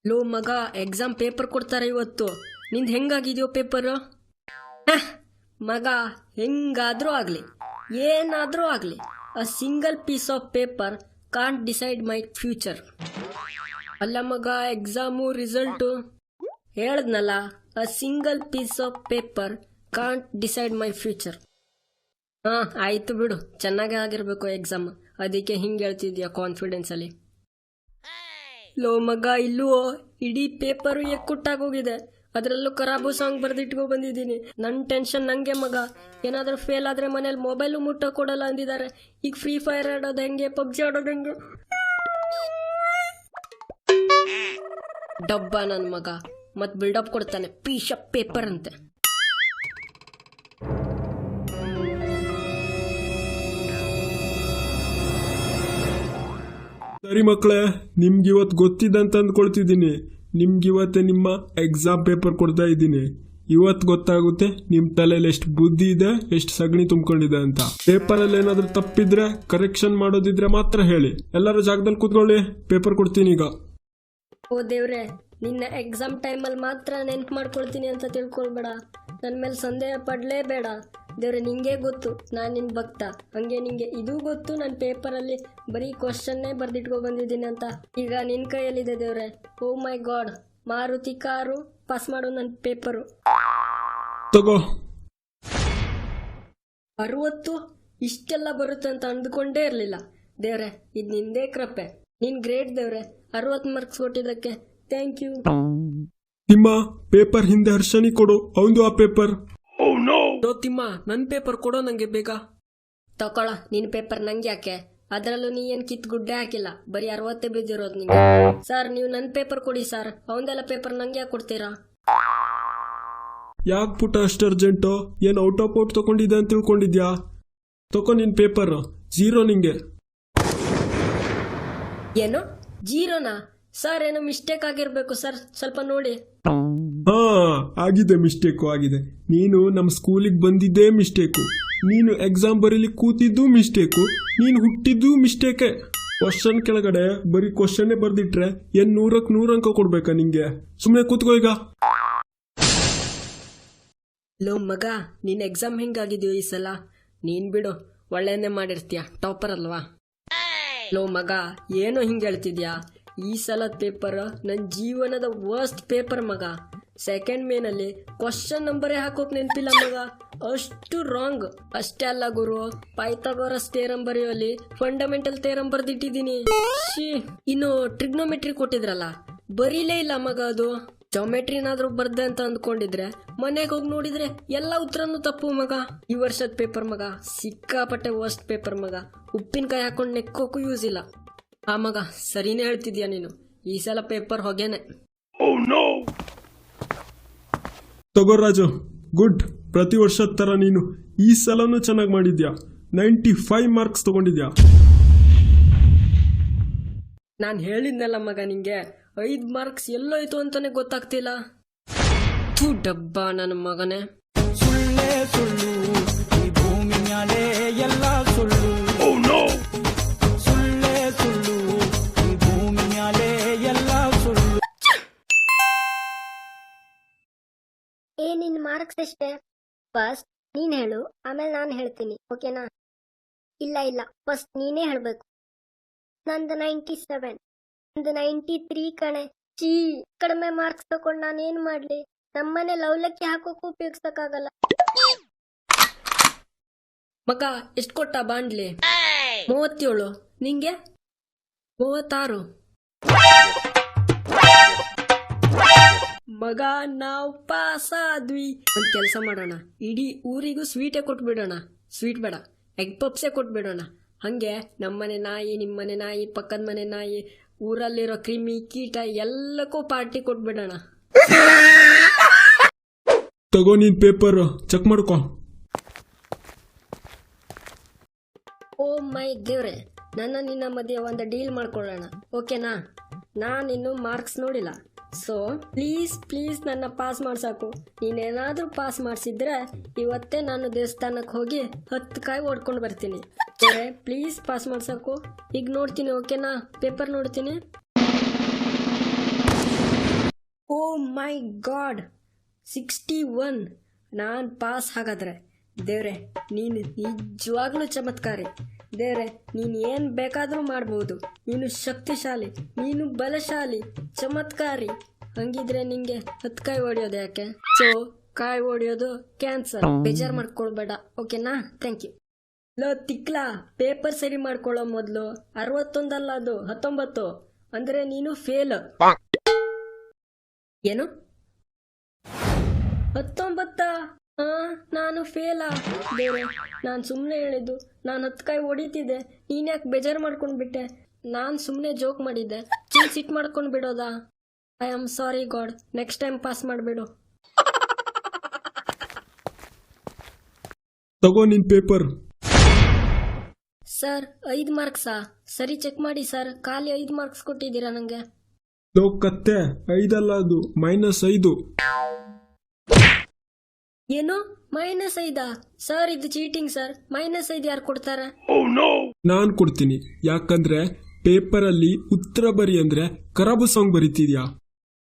Low ಮಗ, exam paper ಕೊಡ್ತಾರೆ ಇವತ್ತು. ನಿಂದು ಹೆಂಗಾಗಿದೆಯೋ ಪೇಪರ್? ಮಗ, ಹೆಂಗಾದ್ರೂ ಆಗ್ಲಿ, ಏನಾದ್ರೂ ಆಗ್ಲಿ, a single piece of paper can't decide my future. ಅಲ್ಲ ಮಗ, ಎಕ್ಸಾಮು ರಿಸಲ್ಟು ಹೇಳದ್ನಲ್ಲ, a single piece of paper can't decide my future. ಆಯ್ತು ಬಿಡು, ಚೆನ್ನಾಗೇ ಆಗಿರ್ಬೇಕು ಎಕ್ಸಾಮ್, ಅದಕ್ಕೆ ಹಿಂಗೆ ಹೇಳ್ತಿದ್ಯಾ ಕಾನ್ಫಿಡೆನ್ಸ್ ಅಲ್ಲಿ. ಲೋ ಮಗ, ಇಲ್ಲೂ ಇಡೀ ಪೇಪರು ಎಕ್ಕುಟ್ಟಾಗೋಗಿದೆ, ಅದರಲ್ಲೂ ಖರಾಬು ಸಾಂಗ್ ಬರ್ದಿಟ್ಕೊ ಬಂದಿದ್ದೀನಿ. ನನ್ನ ಟೆನ್ಷನ್ ನಂಗೆ ಮಗ. ಏನಾದರೂ ಫೇಲ್ ಆದ್ರೆ ಮನೇಲಿ ಮೊಬೈಲು ಮುಟ್ಟ ಕೊಡಲ್ಲ ಅಂದಿದ್ದಾರೆ. ಈಗ ಫ್ರೀ ಫೈರ್ ಆಡೋದು ಹೆಂಗೆ, ಪಬ್ಜಿ ಆಡೋದು ಹೆಂಗೆ? ಡಬ್ಬ ನನ್ನ ಮಗ, ಮತ್ ಬಿಲ್ಡಪ್ ಕೊಡ್ತಾನೆ, ಪೀಸ್ ಆಫ್ ಪೇಪರ್ ಅಂತೆ. ಸರಿ ಮಕ್ಕಳೇ, ನಿಮ್ಗಿವತ್ತು ಗೊತ್ತಿದ್ದಂತ ಅಂದ್ಕೊಳ್ತಿದ್ದೀನಿ. ನಿಮ್ಗಿವತ್ತೆ ನಿಮ್ಮ ಎಕ್ಸಾಮ್ ಪೇಪರ್ ಕೊಡ್ತಾ ಇದ್ದೀನಿ. ಇವತ್ತು ಗೊತ್ತಾಗುತ್ತೆ ನಿಮ್ಮ ತಲೆಯಲ್ಲಿ ಎಷ್ಟು ಬುದ್ಧಿ ಇದೆ, ಎಷ್ಟು ಸಗಣಿ ತುಂಬಿಕೊಂಡಿದೆ ಅಂತ. ಪೇಪರಲ್ಲಿ ಏನಾದರೂ ತಪ್ಪಿದ್ರೆ, ಕರೆಕ್ಷನ್ ಮಾಡೋದಿದ್ರೆ ಮಾತ್ರ ಹೇಳಿ. ಎಲ್ಲರೂ ಜಾಗದಲ್ಲಿ ಕೂತ್ಕೊಳ್ಳಿ, ಪೇಪರ್ ಕೊಡ್ತೀನಿ ಈಗ. ಓ ದೇವ್ರೆ, ನಿನ್ನ ಎಕ್ಸಾಮ್ ಟೈಮಲ್ಲಿ ಮಾತ್ರ ನೆನ್ಪು ಮಾಡ್ಕೊಳ್ತೀನಿ ಅಂತ ತಿಳ್ಕೊಳ್ಬೇಡ. ನನ್ನ ಮೇಲೆ ಸಂದೇಹ ಪಡಲೇಬೇಡ. ದೇವ್ರೆ, ನಿಂಗೆ ಗೊತ್ತು ನಾನು ನಿನ್ನ ಭಕ್ತ, ಹಂಗೆ ನಿಂಗೆ ಇದು ಗೊತ್ತು ನಾನು ಪೇಪರಲ್ಲಿ ಬರೀ ಕ್ವಶನ್ನೇ ಬರ್ದಿಟ್ಕೊ ಬಂದಿದ್ದೀನಿ ಅಂತ. ಈಗ ನಿನ್ನ ಕೈಯಲ್ಲಿದೆ ದೇವ್ರೆ. ಓ my god, Maruti car pass ಮಾಡು ನನ್ನ ಪೇಪರು. ತಗೋ. 60 ಇಷ್ಟೆಲ್ಲ ಬರುತ್ತೆ ಅಂತ ಅಂದ್ಕೊಂಡೇ ಇರಲಿಲ್ಲ ದೇವ್ರೆ. ಇದು ನಿಂದೇ ಕೃಪೆ, ನೀನ್ ಗ್ರೇಟ್ ದೇವ್ರೆ. 60 ಮಾರ್ಕ್ಸ್ ಕೊಟ್ಟಿದ್ದಕ್ಕೆ ಥ್ಯಾಂಕ್ ಯು. ನಿಮ್ಮ ಪೇಪರ್ ಹಿಂದೆ ಹರ್ಷನಿ ಕೊಡು, ಅವಂದು ಆ ಪೇಪರ್. ತಿಮ್ಮ, ನನ್ ಪೇಪರ್ ಕೊಡೋ ನಂಗೆ ಬೇಗ. ತಕೊಳ, ನಿನ್ ಪೇಪರ್ ನಂಗೆ ಯಾಕೆ? ಅದರಲ್ಲೂ ನೀ ಏನ್ ಕಿತ್ ಗುಡ್ಡೆ ಹಾಕಿಲ್ಲ, ಬರೀ 60 ಬಿದ್ದಿರೋದು ನಿಂಗೆ. ಸರ್, ನೀವು ನನ್ ಪೇಪರ್ ಕೊಡಿ ಸರ್, ಅವಂದೆಲ್ಲ ಪೇಪರ್ ನಂಗೆ ಯಾಕೆ ಕೊಡ್ತೀರಾ? ಯಾಕೆ ಪುಟ್ಟ ಅಷ್ಟು ಅರ್ಜೆಂಟು? ಏನ್ ಔಟ್ ಆಫ್ ಔಟ್ ತಗೊಂಡಿದ್ದೆ ಅಂತ ತಿಳ್ಕೊಂಡಿದ್ಯಾ? ತಕೊ ನಿನ್ ಪೇಪರ್, 0 ನಿಂಗೆ. ಏನು 0ನಾ? ಸರ್, ಏನೋ ಮಿಸ್ಟೇಕ್ ಆಗಿರ್ಬೇಕು ಸರ್, ಸ್ವಲ್ಪ ನೋಡಿ. ಆಗಿದೆ, ಮಿಸ್ಟೇಕು ಆಗಿದೆ. ನೀನು ನಮ್ಮ ಸ್ಕೂಲಿಗೆ ಬಂದಿದ್ದೇ ಮಿಸ್ಟೇಕು, ನೀನು ಎಕ್ಸಾಮ್ ಬರೀಲಿ ಕೂತಿದ್ದು ಮಿಸ್ಟೇಕು, ನೀನು ಹುಟ್ಟಿದ್ದು ಮಿಸ್ಟೇಕೆ. ಕ್ವಶನ್ ಕೆಳಗಡೆ ಬರೀ ಕ್ವಶನ್ನೇ ಬರ್ದಿಟ್ರೆ ಏನ್ 100ಕ್ಕೆ 100 ಅಂಕ ಕೊಡ್ಬೇಕಾ ನಿಂಗೆ? ಸುಮ್ಮನೆ ಕೂತ್ಕೋ ಈಗ. ಲೋ ಮಗ, ನಿನ್ ಎಕ್ಸಾಮ್ ಹೆಂಗಾಗಿದೆಯೋ ಈ ಸಲ? ನೀನ್ ಬಿಡು, ಒಳ್ಳೆಯನ್ನೇ ಮಾಡಿರ್ತೀಯ, ಟಾಪರ್ ಅಲ್ವಾ? ಲೋ ಮಗ, ಏನೋ ಹಿಂಗೆ ಹೇಳ್ತಿದ್ಯಾ? ಈ ಸಲದ ಪೇಪರ್ ನನ್ನ ಜೀವನದ ವರ್ಸ್ಟ್ ಪೇಪರ್ ಮಗ. ಸೆಕೆಂಡ್ ಮೇನಲ್ಲಿ ಕ್ವಶನ್ ನಂಬರೇ ಹಾಕೋಕ್ ನೆನಪಿಲ್ಲ ಮಗ, ಅಷ್ಟು ರಾಂಗ್. ಅಷ್ಟೇ ಅಲ್ಲ ಗುರು, ಪೈಥಾಗೋರಸ್ ಥಿಯರಂ ಬರೆಯೋಲಿ ಫಂಡಮೆಂಟಲ್ ಥಿಯರಂ ಬರ್ದಿಟ್ಟಿದ್ದೀನಿ. ಇನ್ನು ಟ್ರಿಗ್ನೋಮೆಟ್ರಿ ಕೊಟ್ಟಿದ್ರಲ್ಲ, ಬರೀಲೇ ಇಲ್ಲ ಮಗ ಅದು. ಜಾಮೆಟ್ರಿನಾದ್ರೂ ಬರ್ದೆ ಅಂತ ಅಂದ್ಕೊಂಡಿದ್ರೆ ಮನೆಗೆ ಹೋಗಿ ನೋಡಿದ್ರೆ ಎಲ್ಲ ಉತ್ತರನೂ ತಪ್ಪು ಮಗ. ಈ ವರ್ಷದ ಪೇಪರ್ ಮಗ ಸಿಕ್ಕಾಪಟ್ಟೆ ವರ್ಸ್ಟ್ ಪೇಪರ್ ಮಗ. ಉಪ್ಪಿನಕಾಯಿ ಹಾಕೊಂಡು ನೆಕ್ಕೋಕು ಯೂಸ್ ಇಲ್ಲ. ಆ ಮಗ, ಸರಿನೇ ಹೇಳ್ತಿದ್ಯಾ ನೀನು, ಈ ಸಲ ಪೇಪರ್ ಹೊಗೆನೆ. ತಗೋ ರಾಜು, ಗುಡ್. ಪ್ರತಿ ವರ್ಷದ ತರ ನೀನು ಈ ಸಲನೂ ಚೆನ್ನಾಗಿ ಮಾಡಿದ್ಯಾ, 95 ಮಾರ್ಕ್ಸ್ ತಗೊಂಡಿದ್ಯಾ. ನಾನು ಹೇಳಿದ್ನಲ್ಲ ಮಗ ನಿಂಗೆ, 5 ಮಾರ್ಕ್ಸ್ ಎಲ್ಲೋಯ್ತು ಅಂತಾನೆ ಗೊತ್ತಾಗ್ತಿಲ್ಲ. ಡಬ್ಬ ನನ್ನ ಮಗನೇ. ಸುಳ್ಳೇ ಸುಳ್ಳು, ಈ ಭೂಮಿ ಮ್ಯಾಲೆ ಎಲ್ಲ ಸುಳ್ಳು. ಸುಳ್ಳೇ ಸುಳ್ಳು, ಈ ಭೂಮಿ ಮ್ಯಾಲೆ ಎಲ್ಲ ಸುಳ್ಳು. ನಿನ್ ಮಾರ್ಕ್ಸ್ ಎಷ್ಟೇ? ಫಸ್ಟ್ ನೀನ್ ಹೇಳು, ಆಮೇಲೆ ನಾನು ಹೇಳ್ತೀನಿ, ಓಕೆನಾ? ಇಲ್ಲ, ಫಸ್ಟ್ ನೀನೇ ಹೇಳ್ಬೇಕು. ನಂದು 97, ನಂದು 93 ಕಣೆ. ಕಡಿಮೆ ಮಾರ್ಕ್ಸ್ ತಗೊಂಡು ನಾನೇನ್ ಮಾಡ್ಲಿ? ನಮ್ಮನೆ ಲವ್ಲಕ್ಕಿ ಹಾಕೋಕು ಉಪಯೋಗಿಸಕ್ಕಾಗಲ್ಲ. ಮಗ, ಎಷ್ಟು ಕೊಟ್ಟ ಬಾಂಡ್ಲಿ? 37. ನಿಂಗೆ 36. ಮಗ, ನಾವು ಪಾಸ್ ಆದ್ವಿ. ಒಂದ್ ಕೆಲಸ ಮಾಡೋಣ, ಇಡೀ ಊರಿಗೂ ಸ್ವೀಟೇ ಕೊಟ್ಬಿಡೋಣ. ಸ್ವೀಟ್ ಬೇಡ, ಎಗ್ ಪಪ್ಸೇ ಕೊಟ್ಬಿಡೋಣ. ಹಂಗೆ ನಮ್ಮನೆ ನಾಯಿ, ನಿಮ್ಮನೆ ನಾಯಿ, ಪಕ್ಕದ ಮನೆ ನಾಯಿ, ಊರಲ್ಲಿರೋ ಕ್ರಿಮಿ ಕೀಟ ಎಲ್ಲಕ್ಕೂ ಪಾರ್ಟಿ ಕೊಟ್ಬಿಡೋಣ. ತಗೋ ನೀನ್ ಪೇಪರ್, ಚೆಕ್ ಮಾಡ್ಕೊ. ಓ ಮೈ ದೇವ್ರೆ, ನಿನ್ನ ಮಧ್ಯೆ ಒಂದು ಡೀಲ್ ಮಾಡ್ಕೊಳ್ಳೋಣ, ಓಕೆನಾ? ನಾನಿನ್ನು ಮಾರ್ಕ್ಸ್ ನೋಡಿಲ್ಲ, ಸೊ ಪ್ಲೀಸ್ ನನ್ನ ಪಾಸ್ ಮಾಡ್ಸಾಕು. ನೀನೇನಾದ್ರೂ ಪಾಸ್ ಮಾಡಿಸಿದ್ರೆ ಇವತ್ತೇ ನಾನು ದೇವಸ್ಥಾನಕ್ಕೆ ಹೋಗಿ 10 ಕಾಯಿ ಓಡ್ಕೊಂಡು ಬರ್ತೀನಿ. ಪ್ಲೀಸ್ ಪಾಸ್ ಮಾಡ್ಸಾಕು. ಈಗ ನೋಡ್ತೀನಿ, ಓಕೆನಾ? ಪೇಪರ್ ನೋಡ್ತೀನಿ. Oh my god 61. ನಾನು ಪಾಸ್ ಹಾಗಾದ್ರೆ. ದೇವ್ರೆ, ನೀನು ನಿಜವಾಗ್ಲೂ ಚಮತ್ಕಾರಿ. ದೇವ್ರೆ, ನೀನು ಏನು ಬೇಕಾದರೂ ಮಾಡ್ಬೋದು. ನೀನು ಶಕ್ತಿಶಾಲಿ, ನೀನು ಬಲಶಾಲಿ, ಚಮತ್ಕಾರಿ. ಹಂಗಿದ್ರೆ ನಿಂಗೆ 10 ಕಾಯಿ ಹೊಡೆಯೋದು ಯಾಕೆ? ಸೊ ಕಾಯಿ ಹೊಡೆಯೋದು ಕ್ಯಾನ್ಸರ್. ಬೇಜಾರು ಮಾಡ್ಕೊಳ್ಬೇಡ, ಓಕೆನಾ? Thank you. ಲೋ ತಿಕ್ಲಾ, ಪೇಪರ್ ಸರಿ ಮಾಡ್ಕೊಳ್ಳೋ ಮೊದಲು 61 ಅಲ್ಲ, ಅದು 19. ಅಂದ್ರೆ ನೀನು ಫೇಲ್. ಏನು 19? ನಾನು ಫೇಲಾ? ದೇವ್ರೆ, ನಾನು ಸುಮ್ಮನೆ ಹೇಳಿದ್ದು. ನಾನು 10 ಕಾಯಿ ಹೊಡಿತಿದ್ದೆ, ನೀನು ಯಾಕೆ ಬೇಜಾರು ಮಾಡ್ಕೊಂಡ್ಬಿಟ್ಟೆ? ನಾನು ಸುಮ್ಮನೆ ಜೋಕ್ ಮಾಡಿದ್ದೆ. ಸಿಟ್ ಮಾಡ್ಕೊಂಡು ಬಿಡೋದಾ? I am sorry god. Next time pass ಮಾಡಿಬಿಡು. ತಗೋ ನಿನ್ ಪೇಪರ್. ಸರ್ 5 ಮಾರ್ಕ್ಸಾ? ಸರಿ ಚೆಕ್ ಮಾಡಿ ಸರ್. ಖಾಲಿ 5 ಮಾರ್ಕ್ಸ್ ಕೊಟ್ಟಿದ್ದೀರಾ ನನಗೆ. ಕತ್ತೆ, 5 ಅಲ್ಲ, ಅದು -5. ಏನು -5? ಸರ್ ಇದು ಚೀಟಿಂಗ್ ಸರ್. -5 ಯಾರು ಕೊಡ್ತಾರೆ? ನಾನ್ ಕೊಡ್ತೀನಿ. ಯಾಕಂದ್ರೆ ಪೇಪರ್ ಅಲ್ಲಿ ಉತ್ತರ ಬರಿ ಅಂದ್ರೆ ಖರಾಬು ಸಾಂಗ್ ಬರೀತಿದ್ಯಾ.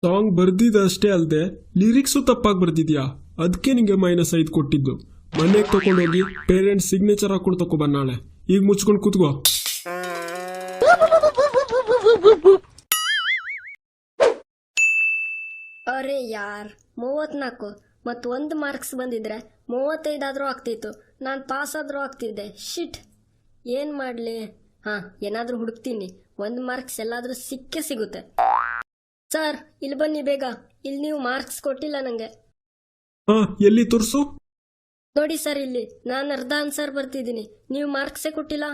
ಸಾಂಗ್ ಬರ್ದಿದ್ದಷ್ಟೇ ಅಲ್ಲದೆ ಲಿರಿಕ್ಸು ತಪ್ಪಾಗಿ ಬರ್ದಿದ್ಯಾ. ಅದಕ್ಕೆ ನಿಂಗೆ -5 ಕೊಟ್ಟಿದ್ದು. ಮನೆಗೆ ತಗೊಂಡೋಗಿ ಪೇರೆಂಟ್ಸ್ ಸಿಗ್ನೇಚರ್ ಹಾಕೊಂಡು ತಗೊಬ ನಾಳೆ. ಈಗ ಮುಚ್ಕೊಂಡು ಕೂತ್ಕೋ. ಅರೆ ಯಾರ್, 34 ಮತ್ತು 1 ಮಾರ್ಕ್ಸ್ ಬಂದಿದ್ರೆ 35 ಆದರೂ ಆಗ್ತಿತ್ತು. ನಾನು ಪಾಸ್ ಆದರೂ ಆಗ್ತಿದ್ದೆ. ಶಿಟ್, ಏನು ಮಾಡಲಿ? ಹಾಂ, ಏನಾದರೂ ಹುಡುಕ್ತೀನಿ. 1 ಮಾರ್ಕ್ಸ್ ಎಲ್ಲಾದರೂ ಸಿಕ್ಕೇ ಸಿಗುತ್ತೆ. ಸರ್ ಇಲ್ಲಿ ಬನ್ನಿ ಬೇಗ. ಇಲ್ಲಿ ನೀವು ಮಾರ್ಕ್ಸ್ ಕೊಟ್ಟಿಲ್ಲ ನನಗೆ. ಹಾ, ಎಲ್ಲಿ ತೋರ್ಸು? ನೋಡಿ ಸರ್, ಇಲ್ಲಿ ನಾನು ಅರ್ಧ ಆನ್ಸರ್ ಬರ್ತಿದ್ದೀನಿ, ನೀವು ಮಾರ್ಕ್ಸೇ ಕೊಟ್ಟಿಲ್ಲ.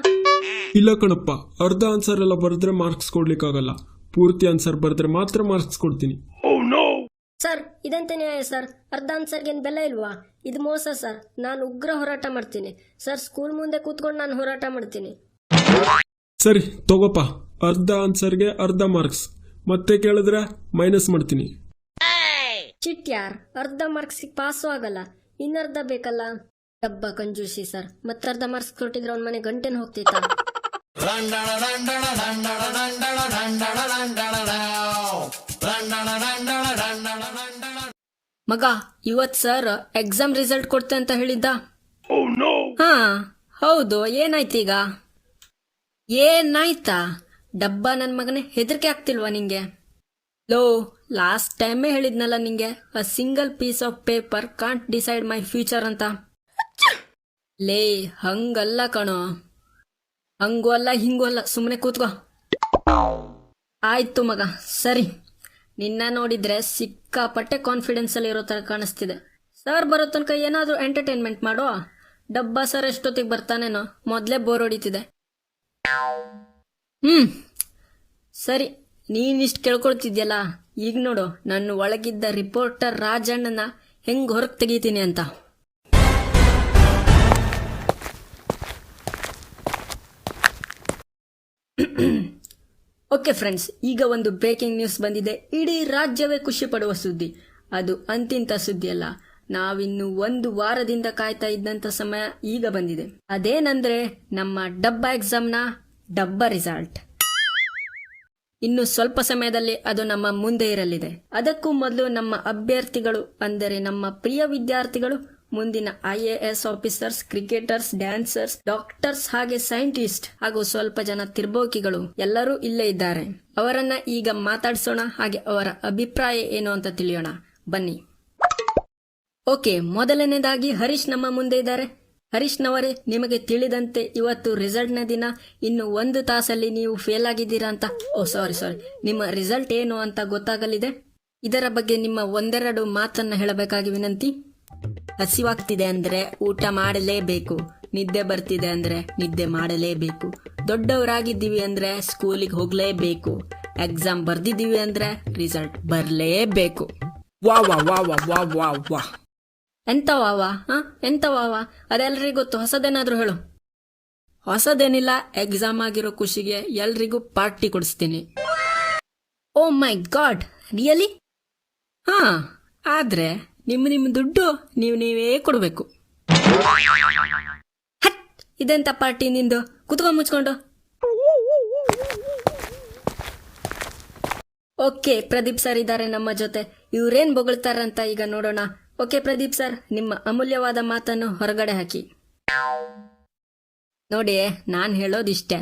ಇಲ್ಲ ಕಣಪ್ಪ, ಅರ್ಧ ಆನ್ಸರ್ ಎಲ್ಲ ಬರೆದ್ರೆ ಮಾರ್ಕ್ಸ್ ಕೊಡ್ಲಿಕ್ಕಾಗಲ್ಲ. ಪೂರ್ತಿ ಆನ್ಸರ್ ಬರೆದ್ರೆ ಮಾತ್ರ ಮಾರ್ಕ್ಸ್ ಕೊಡ್ತೀನಿ. ಸರ್ ಇದಂತೆ ನ್ಯಾಯ ಸರ್? ಅರ್ಧ ಆನ್ಸರ್ಗೇನು ಬೆಲೆ ಇಲ್ವಾ? ಇದು ಮೋಸ ಸರ್. ನಾನು ಉಗ್ರ ಹೋರಾಟ ಮಾಡ್ತೀನಿ ಸರ್. ಸ್ಕೂಲ್ ಮುಂದೆ ಕೂತ್ಕೊಂಡು ನಾನು ಹೋರಾಟ ಮಾಡ್ತೀನಿ. ಸರಿ ತಗೋಪ್ಪ, ಅರ್ಧ ಆನ್ಸರ್ಗೆ ಅರ್ಧ ಮಾರ್ಕ್ಸ್. ಮತ್ತೆ ಕೇಳಿದ್ರೆ ಮೈನಸ್ ಮಾಡ್ತೀನಿ. ಚಿಟ್ ಯಾರ್, ಅರ್ಧ ಮಾರ್ಕ್ಸಿಗೆ ಪಾಸು ಆಗಲ್ಲ, ಇನ್ನರ್ಧ ಬೇಕಲ್ಲ. ಡಬ್ಬ ಕಂಜೂಸಿ ಸರ್. ಮತ್ತರ್ಧ ಮಾರ್ಕ್ಸ್ ಕೊಟ್ಟಿದ್ರೆ ಅವ್ನ ಮನೆ ಗಂಟೆನ ಹೋಗ್ತಿತ್ತ. ಮಗ, ಇವತ್ ಸರ್ ಎಕ್ಸಾಮ್ ರಿಸಲ್ಟ್ ಕೊಡ್ತೆ ಅಂತ ಹೇಳಿದ್ದ. ಹಾ ಹೌದು, ಏನಾಯ್ತೀಗ? ಏನಾಯ್ತಾ? ಡಬ್ಬ ನನ್ ಮಗನೇ, ಹೆದರಿಕೆ ಆಗ್ತಿಲ್ವಾ ನಿಂಗೆ? ಲೋ, ಲಾಸ್ಟ್ ಟೈಮೇ ಹೇಳಿದ್ನಲ್ಲ ನಿಂಗೆ, a single piece of paper can't decide my future ಅಂತ. ಲೇ, ಹಂಗಲ್ಲ ಕಣೋ, ಹಂಗೂ ಅಲ್ಲ ಹಿಂಗೂ ಅಲ್ಲ, ಸುಮ್ಮನೆ ಕೂತ್ಕೋ. ಆಯ್ತು ಮಗ, ಸರಿ. ನಿನ್ನ ನೋಡಿದ್ರೆ ಸಿಕ್ಕಾಪಟ್ಟೆ ಕಾನ್ಫಿಡೆನ್ಸ್ ಅಲ್ಲಿ ಇರೋ ತರ ಕಾಣಿಸ್ತಿದೆ. ಸರ್ ಬರೋ ತನಕ ಏನಾದ್ರೂ ಎಂಟರ್ಟೈನ್ಮೆಂಟ್ ಮಾಡೋ. ಡಬ್ಬ ಸರ್ ಎಷ್ಟೊತ್ತಿಗೆ ಬರ್ತಾನೇನೋ, ಮೊದಲೇ ಬೋರ್ ಹೊಡಿತಿದೆ. ಸರಿ, ನೀನಿಷ್ಟು ಕೇಳ್ಕೊಳ್ತಿದ್ಯಲ್ಲ, ಈಗ ನೋಡು ನನ್ನ ಒಳಗಿದ್ದ ರಿಪೋರ್ಟರ್ ರಾಜಣ್ಣನ ಹೆಂಗ್ ಹೊರಗೆ ತೆಗಿತೀನಿ ಅಂತ. ಓಕೆ ಫ್ರೆಂಡ್ಸ್, ಈಗ ಒಂದು ಬ್ರೇಕಿಂಗ್ ನ್ಯೂಸ್ ಬಂದಿದೆ. ಇಡೀ ರಾಜ್ಯವೇ ಖುಷಿ ಪಡುವ ಸುದ್ದಿ. ಅದು ಅಂತಿಂತ ಸುದ್ದಿ ಅಲ್ಲ, ನಾವಿನ್ನು 1 ವಾರದಿಂದ ಕಾಯ್ತಾ ಇದ್ದಂತ ಸಮಯ ಈಗ ಬಂದಿದೆ. ಅದೇನಂದ್ರೆ ನಮ್ಮ ಡಬ್ಬ ಎಕ್ಸಾಮ್ನ ಡಬ್ಬ ರಿಸಲ್ಟ್. ಇನ್ನು ಸ್ವಲ್ಪ ಸಮಯದಲ್ಲಿ ಅದು ನಮ್ಮ ಮುಂದೆ ಇರಲಿದೆ. ಅದಕ್ಕೂ ಮೊದಲು ನಮ್ಮ ಅಭ್ಯರ್ಥಿಗಳು, ಅಂದರೆ ನಮ್ಮ ಪ್ರಿಯ ವಿದ್ಯಾರ್ಥಿಗಳು, ಮುಂದಿನ IAS officers, cricketers, dancers, doctors, ಹಾಗೆ ಸೈಂಟಿಸ್ಟ್ ಹಾಗೂ ಸ್ವಲ್ಪ ಜನ ತಿರ್ಬೋಕಿಗಳು ಎಲ್ಲರೂ ಇಲ್ಲೇ ಇದ್ದಾರೆ. ಅವರನ್ನ ಈಗ ಮಾತಾಡ್ಸೋಣ, ಹಾಗೆ ಅವರ ಅಭಿಪ್ರಾಯ ಏನು ಅಂತ ತಿಳಿಯೋಣ. ಬನ್ನಿ. ಓಕೆ, ಮೊದಲನೇದಾಗಿ ಹರೀಶ್ ನಮ್ಮ ಮುಂದೆ ಇದ್ದಾರೆ. ಹರೀಶ್ನವರೇ, ನಿಮಗೆ ತಿಳಿದಂತೆ ಇವತ್ತು ರಿಸಲ್ಟ್ನ ದಿನ. ಇನ್ನು 1 ತಾಸಲ್ಲಿ ನೀವು ಫೇಲ್ ಆಗಿದ್ದೀರಾ ಅಂತ, ಸಾರಿ, ನಿಮ್ಮ ರಿಸಲ್ಟ್ ಏನು ಅಂತ ಗೊತ್ತಾಗಲಿದೆ. ಇದರ ಬಗ್ಗೆ ನಿಮ್ಮ 1-2 ಮಾತನ್ನ ಹೇಳಬೇಕಾಗಿ ವಿನಂತಿ. ಹಸಿವಾಗ್ತಿದೆ ಅಂದ್ರೆ ಊಟ ಮಾಡಲೇಬೇಕು, ನಿದ್ದೆ ಬರ್ತಿದೆ ಅಂದ್ರೆ ನಿದ್ದೆ ಮಾಡಲೇಬೇಕು, ದೊಡ್ಡವರಾಗಿದ್ದೀವಿ ಅಂದ್ರೆ ಸ್ಕೂಲಿಗೆ ಹೋಗ್ಲೇಬೇಕು, ಎಕ್ಸಾಮ್ ಬರ್ದಿದ್ದೀವಿ ಅಂದ್ರೆ ರಿಸಲ್ಟ್ ಬರಲೇಬೇಕು. ವಾ ವಾ ವಾ ವಾ ವಾ ವಾ ವಾ. ಎಂತ ವಾವಾ? ಎಂತ ವಾವಾ? ಅದೆಲ್ರಿಗೂ ಗೊತ್ತು. ಹೊಸದೇನಾದ್ರೂ ಹೇಳು. ಹೊಸದೇನಿಲ್ಲ, ಎಕ್ಸಾಮ್ ಆಗಿರೋ ಖುಷಿಗೆ ಎಲ್ರಿಗೂ ಪಾರ್ಟಿ ಕೊಡಿಸ್ತೀನಿ. ಓ ಮೈ ಗಾಡ್, ರಿಯಲಿ? ಹಾ, ಆದ್ರೆ ನಿಮ್ಮ ದುಡ್ಡು ನೀವೇ ಕೊಡಬೇಕು. ಹಟ್, ಇದೆಂತ ಪಾರ್ಟಿ ನಿಂದು? ಕುತ್ಕೊಂಡ್ ಮುಚ್ಕೊಂಡು. ಓಕೆ, ಪ್ರದೀಪ್ ಸರ್ ಇದ್ದಾರೆ ನಮ್ಮ ಜೊತೆ. ಇವ್ರೇನ್ ಬೊಗಳ್ತಾರಂತ ಈಗ ನೋಡೋಣ. ಓಕೆ ಪ್ರದೀಪ್ ಸರ್, ನಿಮ್ಮ ಅಮೂಲ್ಯವಾದ ಮಾತನ್ನು ಹೊರಗಡೆ ಹಾಕಿ. ನೋಡಿ, ನಾನ್ ಹೇಳೋದಿಷ್ಟೇ.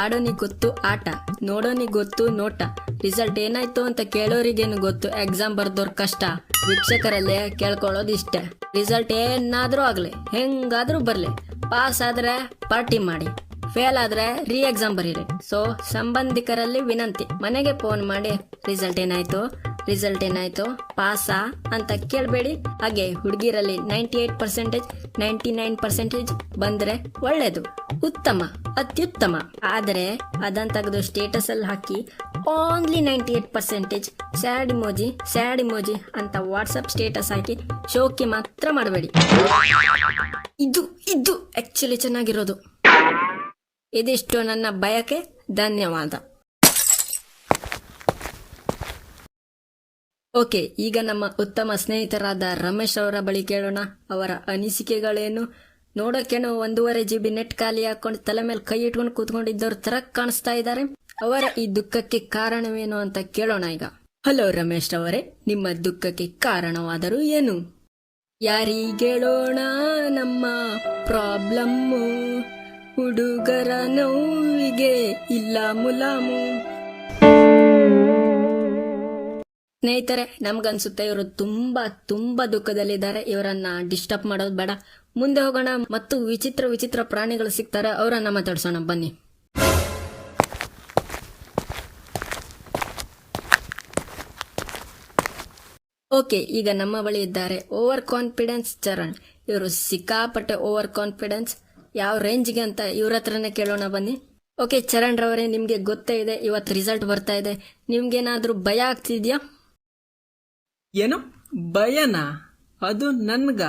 ಆಡೋನಿಗೆ ಗೊತ್ತು ಆಟ, ನೋಡೋನಿಗೆ ಗೊತ್ತು ನೋಟ. ರಿಸಲ್ಟ್ ಏನಾಯ್ತು ಅಂತ ಕೇಳೋರಿಗೇನು ಗೊತ್ತು, ಎಕ್ಸಾಮ್ ಬರ್ದೋರ್ ಕಷ್ಟ. ವೀಕ್ಷಕರಲ್ಲೇ ಕೇಳ್ಕೊಳ್ಳೋದಿಷ್ಟೇ. ರಿಸಲ್ಟ್ ಏನಾದ್ರೂ ಆಗ್ಲಿ, ಹೆಂಗಾದ್ರೂ ಬರ್ಲಿ, ಪಾಸ್ ಆದ್ರೆ ಪಾರ್ಟಿ ಮಾಡಿ, ಫೇಲ್ ಆದ್ರೆ ರೀ ಎಕ್ಸಾಮ್ ಬರೀರಿ. ಸೊ ಸಂಬಂಧಿಕರಲ್ಲಿ ವಿನಂತಿ, ಮನೆಗೆ ಫೋನ್ ಮಾಡಿ ರಿಸಲ್ಟ್ ಏನಾಯ್ತು ಪಾಸಾ ಅಂತ ಕೇಳಬೇಡಿ. ಹಾಗೆ ಹುಡುಗಿರಲ್ಲಿ 98%, 99% ಬಂದ್ರೆ ಒಳ್ಳೇದು, ಉತ್ತಮ, ಅತ್ಯುತ್ತಮ. ಆದರೆ ಅದನ್ನ ತೆಗೆದು ಸ್ಟೇಟಸ್ ಅಲ್ಲಿ ಹಾಕಿ ಓನ್ಲಿ 98% ಸ್ಯಾಡ್ ಇಮೋಜಿ ಅಂತ ವಾಟ್ಸಪ್ ಸ್ಟೇಟಸ್ ಹಾಕಿ ಶೋಕಿ ಮಾತ್ರ ಮಾಡಬೇಡಿ. ಇದು ಆಕ್ಚುಲಿ ಚೆನ್ನಾಗಿರೋದು. ಇದಿಷ್ಟು ನನ್ನ ಬಯಕೆ. ಧನ್ಯವಾದ. ಓಕೆ, ಈಗ ನಮ್ಮ ಉತ್ತಮ ಸ್ನೇಹಿತರಾದ ರಮೇಶ್ ಅವರ ಬಳಿ ಕೇಳೋಣ. ಅವರ ಅನಿಸಿಕೆಗಳೇನು? ನೋಡೋಕೇನೋ 1.5 GB ನೆಟ್ ಖಾಲಿ ಹಾಕೊಂಡು ತಲೆ ಮೇಲೆ ಕೈ ಇಟ್ಕೊಂಡು ಕೂತ್ಕೊಂಡಿದ್ದವ್ರ ತರ ಕಾಣಿಸ್ತಾ ಇದ್ದಾರೆ. ಅವರ ಈ ದುಃಖಕ್ಕೆ ಕಾರಣವೇನು ಅಂತ ಕೇಳೋಣ ಈಗ. ಹಲೋ ರಮೇಶ್ ಅವರೇ, ನಿಮ್ಮ ದುಃಖಕ್ಕೆ ಕಾರಣವಾದರೂ ಏನು? ಯಾರಿಗೇಳೋಣ ನಮ್ಮ ಪ್ರಾಬ್ಲಮ್ಮು? ಹುಡುಗರ ನೋವಿಗೆ ಇಲ್ಲ ಮುಲಾಮು. ಸ್ನೇಹಿತರೆ, ನಮ್ಗನ್ಸುತ್ತೆ ಇವರು ತುಂಬಾ ದುಃಖದಲ್ಲಿದ್ದಾರೆ. ಇವರನ್ನ ಡಿಸ್ಟರ್ಬ್ ಮಾಡೋದು ಬೇಡ. ಮುಂದೆ ಹೋಗೋಣ ಮತ್ತು ವಿಚಿತ್ರ ಪ್ರಾಣಿಗಳು ಸಿಗ್ತಾರೆ, ಅವರನ್ನ ಮಾತಾಡ್ಸೋಣ ಬನ್ನಿ. ಓಕೆ, ಈಗ ನಮ್ಮ ಬಳಿ ಇದ್ದಾರೆ ಓವರ್ ಕಾನ್ಫಿಡೆನ್ಸ್ ಚರಣ್. ಇವರು ಸಿಕ್ಕಾಪಟ್ಟೆ ಓವರ್ ಕಾನ್ಫಿಡೆನ್ಸ್. ಯಾವ ರೇಂಜ್ಗೆ ಅಂತ ಇವ್ರ ಹತ್ರನೇ ಕೇಳೋಣ ಬನ್ನಿ. ಓಕೆ ಚರಣ್ ರವರೇ, ನಿಮ್ಗೆ ಗೊತ್ತೇ ಇದೆ ಇವತ್ತು ರಿಸಲ್ಟ್ ಬರ್ತಾ ಇದೆ. ನಿಮ್ಗೇನಾದ್ರೂ ಭಯ ಆಗ್ತಿದ್ಯಾ? ಏನು ಭಯನಾ? ಅದು ನನ್ಗ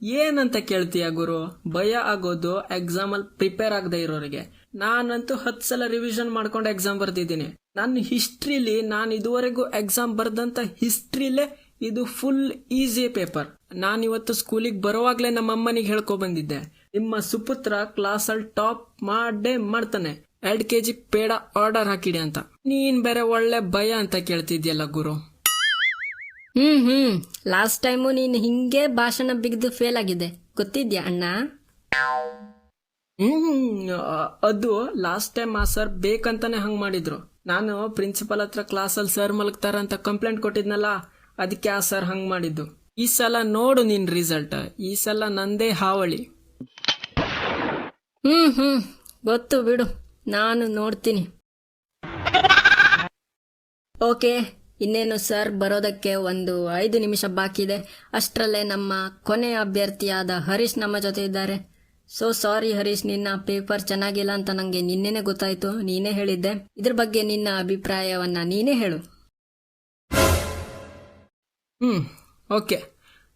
ಏನಂತ ಕೇಳ್ತೀಯ ಗುರು? ಭಯ ಆಗೋದು ಎಕ್ಸಾಮ್ ಅಲ್ಲಿ ಪ್ರಿಪೇರ್ ಆಗದೆ ಇರೋರಿಗೆ. ನಾನಂತೂ 10 ಸಲ ರಿವಿಷನ್ ಮಾಡ್ಕೊಂಡು ಎಕ್ಸಾಮ್ ಬರ್ದಿದ್ದೀನಿ. ನನ್ನ ಹಿಸ್ಟ್ರಿಲಿ ನಾನು ಇದುವರೆಗೂ ಎಕ್ಸಾಮ್ ಬರ್ದಂತ ಹಿಸ್ಟ್ರಿಲೇ ಇದು ಫುಲ್ ಈಸಿ ಪೇಪರ್. ನಾನಿವತ್ತು ಸ್ಕೂಲಿಗೆ ಬರುವಾಗ್ಲೇ ನಮ್ಮ ಅಮ್ಮನಿಗೆ ಹೇಳ್ಕೊ ಬಂದಿದ್ದೆ, ನಿಮ್ಮ ಸುಪುತ್ರ ಕ್ಲಾಸ್ ಅಲ್ಲಿ ಟಾಪ್ ಮಾಡ್ತಾನೆ, 2 kg ಪೇಡ ಆರ್ಡರ್ ಹಾಕಿಡಿ ಅಂತ. ನೀನ್ ಬೇರೆ ಒಳ್ಳೆ ಭಯ ಅಂತ ಕೇಳ್ತಿದ್ಯಲ್ಲ ಗುರು. ಲಾಸ್ಟ್ ಟೈಮು ನೀನು ಹಿಂಗೆ ಭಾಷಣ ಬಿಗ್ದು ಫೇಲ್ ಆಗಿದೆ, ಗೊತ್ತಿದ್ಯಾ ಅಣ್ಣ? ಅದು ಲಾಸ್ಟ್ ಟೈಮ್ ಆ ಸರ್ ಬೇಕಂತಾನೆ ಹಂಗ್ ಮಾಡಿದ್ರು. ನಾನು ಪ್ರಿನ್ಸಿಪಲ್ ಹತ್ರ ಕ್ಲಾಸಲ್ಲಿ ಸರ್ ಮಲಗ್ತಾರ ಅಂತ ಕಂಪ್ಲೇಂಟ್ ಕೊಟ್ಟಿದ್ನಲ್ಲ, ಅದಕ್ಕೆ ಆ ಸರ್ ಹಂಗ್ ಮಾಡಿದ್ದು. ಈ ಸಲ ನೋಡು ನಿನ್ ರಿಸಲ್ಟ್, ಈ ಸಲ ನಂದೇ ಹಾವಳಿ. ಗೊತ್ತು ಬಿಡು, ನಾನು ನೋಡ್ತೀನಿ. ಓಕೆ, ಇನ್ನೇನು ಸರ್ ಬರೋದಕ್ಕೆ ಒಂದು 5 ನಿಮಿಷ ಬಾಕಿ ಇದೆ. ಅಷ್ಟರಲ್ಲೇ ನಮ್ಮ ಕೊನೆಯ ಅಭ್ಯರ್ಥಿಯಾದ ಹರೀಶ್ ನಮ್ಮ ಜೊತೆ ಇದ್ದಾರೆ. ಸೊ ಸಾರಿ ಹರೀಶ್, ನಿನ್ನ ಪೇಪರ್ ಚೆನ್ನಾಗಿಲ್ಲ ಅಂತ ನಂಗೆ ನಿನ್ನೆನೆ ಗೊತ್ತಾಯ್ತು. ನೀನೇ ಹೇಳಿದ್ದೆ. ಇದ್ರ ಬಗ್ಗೆ ನಿನ್ನ ಅಭಿಪ್ರಾಯವನ್ನ ನೀನೇ ಹೇಳು. ಓಕೆ,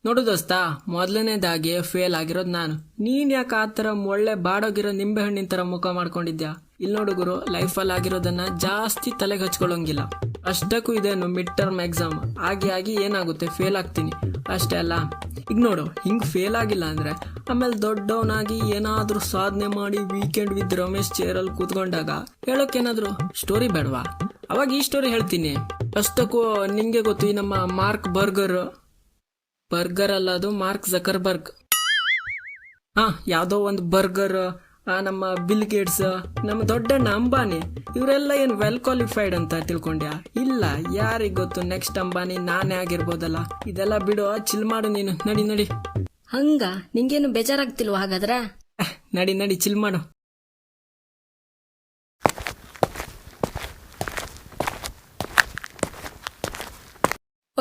ನೋಡು ದೋಸ್ತ, ಮೊದಲನೇದಾಗಿ ಫೇಲ್ ಆಗಿರೋದು ನಾನು. ನೀನ್ ಯಾಕೆ ಆ ತರ ಒಳ್ಳೆ ಬಾಡೋಗಿರೋ ನಿಂಬೆ ಹಣ್ಣಿನ ತರ ಮುಖ ಮಾಡ್ಕೊಂಡಿದ್ಯಾ? ಇಲ್ಲಿ ನೋಡು ಗುರು, ಲೈಫಲ್ಲಿ ಆಗಿರೋದನ್ನ ಜಾಸ್ತಿ ತಲೆಗೆ ಹಚ್ಕೊಳ್ಳೋಂಗಿಲ್ಲ. ಅಷ್ಟಕ್ಕೂ ಇದೇನು ಮಿಡ್ ಟರ್ಮ್ ಎಕ್ಸಾಮ್, ಆಗಿ ಏನಾಗುತ್ತೆ, ಫೇಲ್ ಆಗ್ತೀನಿ ಅಷ್ಟೇ ಅಲ್ಲ. ಈಗ ನೋಡು, ಹಿಂಗ್ ಫೇಲ್ ಆಗಿಲ್ಲ ಅಂದ್ರೆ ಆಮೇಲೆ ದೊಡ್ಡವನಾಗಿ ಏನಾದ್ರೂ ಸಾಧನೆ ಮಾಡಿ ವೀಕೆಂಡ್ ವಿತ್ ರಮೇಶ್ ಚೇರಲ್ಲಿ ಕೂತ್ಕೊಂಡಾಗ ಹೇಳೋಕೇನಾದ್ರೂ ಸ್ಟೋರಿ ಬೇಡವಾ? ಅವಾಗ ಈ ಸ್ಟೋರಿ ಹೇಳ್ತೀನಿ. ಅಷ್ಟಕ್ಕೂ ನಿಂಗೆ ಗೊತ್ತು, ಈ ನಮ್ಮ ಮಾರ್ಕ್ ಬರ್ಗರ್ ಅಲ್ಲ, ಅದು ಮಾರ್ಕ್ ಜಕರ್ಬರ್ಗ್. ಯಾವ್ದೋ ಒಂದು ಬರ್ಗರ್, ನಮ್ಮ ಬಿಲ್ ಗೇಟ್ಸ್, ನಮ್ಮ ದೊಡ್ಡಣ್ಣ ಅಂಬಾನಿ, ಇವರೆಲ್ಲ ಏನ್ ವೆಲ್ ಕ್ವಾಲಿಫೈಡ್ ಅಂತ ತಿಳ್ಕೊಂಡ್ಯಾ? ಇಲ್ಲ, ಯಾರಿಗ್ ಗೊತ್ತು, ನೆಕ್ಸ್ಟ್ ಅಂಬಾನಿ ನಾನೇ ಆಗಿರ್ಬೋದಲ್ಲ. ಇದೆಲ್ಲ ಬಿಡು, ಚಿಲ್ ಮಾಡು ನೀನು. ನಡಿ. ಹಂಗ ನಿಂಗೇನು ಬೇಜಾರಾಗ್ತಿಲ್ವಾ ಹಾಗಾದ್ರೆ? ನಡಿ ಚಿಲ್ ಮಾಡು.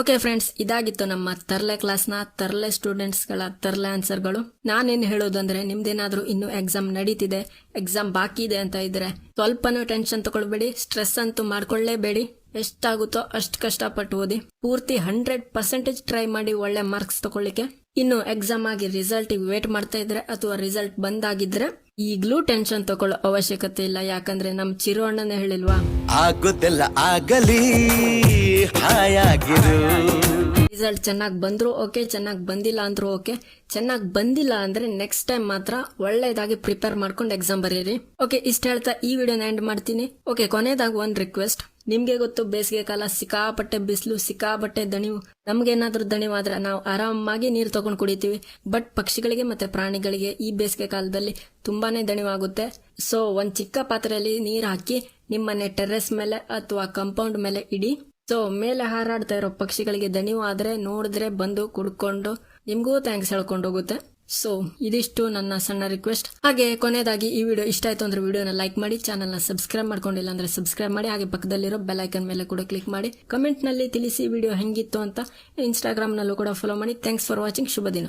ಓಕೆ ಫ್ರೆಂಡ್ಸ್, ಇದಾಗಿತ್ತು ನಮ್ಮ ತರ್ಲೆ ಕ್ಲಾಸ್ನ ತರ್ಲೆ ಸ್ಟೂಡೆಂಟ್ಸ್ಗಳ ತರ್ಲೆ ಆನ್ಸರ್ಗಳು. ನಾನೇನು ಹೇಳೋದಂದ್ರೆ, ನಿಮ್ದೇನಾದ್ರೂ ಇನ್ನು ಎಕ್ಸಾಮ್ ನಡೀತಿದೆ, ಎಕ್ಸಾಮ್ ಬಾಕಿ ಇದೆ ಅಂತ ಇದ್ರೆ ಸ್ವಲ್ಪನೂ ಟೆನ್ಷನ್ ತಗೊಳ್ಬೇಡಿ, ಸ್ಟ್ರೆಸ್ ಅಂತೂ ಮಾಡ್ಕೊಳ್ಳೇಬೇಡಿ. ಎಷ್ಟಾಗುತ್ತೋ ಅಷ್ಟು ಕಷ್ಟಪಟ್ಟು ಓದಿ, ಪೂರ್ತಿ 100% ಟ್ರೈ ಮಾಡಿ ಒಳ್ಳೆ ಮಾರ್ಕ್ಸ್ ತಗೊಳ್ಳಿಕ್ಕೆ. ಇನ್ನು ಎಕ್ಸಾಮ್ ಆಗಿ ರಿಸಲ್ಟ್ ವೇಟ್ ಮಾಡ್ತಾ ಇದ್ರೆ ಅಥವಾ ರಿಸಲ್ಟ್ ಬಂದಾಗಿದ್ರೆ ಈಗ್ಲೂ ಟೆನ್ಷನ್ ತಗೊಳ್ಳೋ ಅವಶ್ಯಕತೆ ಇಲ್ಲ. ಯಾಕಂದ್ರೆ ನಮ್ ಚಿರು ಅಣ್ಣನೇ ಹೇಳಿಲ್ವಾ, ಆಗುದೆಲ್ಲ ಆಗಲಿ ಹಾಯಾಗಿರು. ರಿಸಲ್ಟ್ ಚೆನ್ನಾಗಿ ಬಂದ್ರು ಓಕೆ, ಚೆನ್ನಾಗಿ ಬಂದಿಲ್ಲ ಅಂದ್ರೂ ಓಕೆ. ಚೆನ್ನಾಗಿ ಬಂದಿಲ್ಲ ಅಂದ್ರೆ ನೆಕ್ಸ್ಟ್ ಟೈಮ್ ಮಾತ್ರ ಒಳ್ಳೇದಾಗಿ ಪ್ರಿಪೇರ್ ಮಾಡ್ಕೊಂಡು ಎಕ್ಸಾಮ್ ಬರೀರಿ. ಓಕೆ, ಇಷ್ಟ ಹೇಳ್ತಾ ಈ ವಿಡಿಯೋನ ಎಂಡ್ ಮಾಡ್ತೀನಿ. ಓಕೆ, ಕೊನೆಯದಾಗಿ ಒಂದು ರಿಕ್ವೆಸ್ಟ್, ನಿಮ್ಗೆ ಗೊತ್ತು ಬೇಸಿಗೆ ಕಾಲ ಸಿಕ್ಕಾಪಟ್ಟೆ ಬಿಸಿಲು ಸಿಕ್ಕಾಪಟ್ಟೆ ದಣಿವು. ನಮ್ಗೇನಾದ್ರೂ ದಣಿವಾದ್ರೆ ನಾವು ಆರಾಮಾಗಿ ನೀರು ತಗೊಂಡು ಕುಡಿತೀವಿ. ಬಟ್ ಪಕ್ಷಿಗಳಿಗೆ ಮತ್ತೆ ಪ್ರಾಣಿಗಳಿಗೆ ಈ ಬೇಸಿಗೆ ಕಾಲದಲ್ಲಿ ತುಂಬಾನೇ ದಣಿವಾಗುತ್ತೆ. ಸೊ ಒಂದ್ ಚಿಕ್ಕ ಪಾತ್ರೆಯಲ್ಲಿ ನೀರು ಹಾಕಿ ನಿಮ್ಮನೆ ಟೆರ್ರಸ್ ಮೇಲೆ ಅಥವಾ ಕಾಂಪೌಂಡ್ ಮೇಲೆ ಇಡಿ. ಸೊ ಮೇಲೆ ಹಾರಾಡ್ತಾ ಇರೋ ಪಕ್ಷಿಗಳಿಗೆ ದಣಿವು ಆದ್ರೆ ನೋಡಿದ್ರೆ ಬಂದು ಕುಡ್ಕೊಂಡು ನಿಮ್ಗೂ ಥ್ಯಾಂಕ್ಸ್ ಹೇಳ್ಕೊಂಡು ಹೋಗುತ್ತೆ. ಸೊ ಇದಿಷ್ಟು ನನ್ನ ಸಣ್ಣ ರಿಕ್ವೆಸ್ಟ್. ಹಾಗೆ ಕೊನೆಯದಾಗಿ ಈ ವಿಡಿಯೋ ಇಷ್ಟ ಆಯ್ತು ಅಂದ್ರೆ ವಿಡಿಯೋನ ಲೈಕ್ ಮಾಡಿ, ಚಾನಲ್ನ ಸಬ್ಸ್ಕ್ರೈಬ್ ಮಾಡ್ಕೊಂಡಿಲ್ಲ ಅಂದ್ರೆ ಸಬ್ಸ್ಕ್ರೈಬ್ ಮಾಡಿ. ಹಾಗೆ ಪಕ್ಕದಲ್ಲಿರೋ ಬೆಲ್ ಐಕನ್ ಮೇಲೆ ಕೂಡ ಕ್ಲಿಕ್ ಮಾಡಿ. ಕಮೆಂಟ್ ನಲ್ಲಿ ತಿಳಿಸಿ ವಿಡಿಯೋ ಹೆಂಗಿತ್ತು ಅಂತ. ಇನ್ಸ್ಟಾಗ್ರಾಮ್ ನಲ್ಲೂ ಕೂಡ ಫಾಲೋ ಮಾಡಿ. Thanks for watching. ಶುಭ ದಿನ.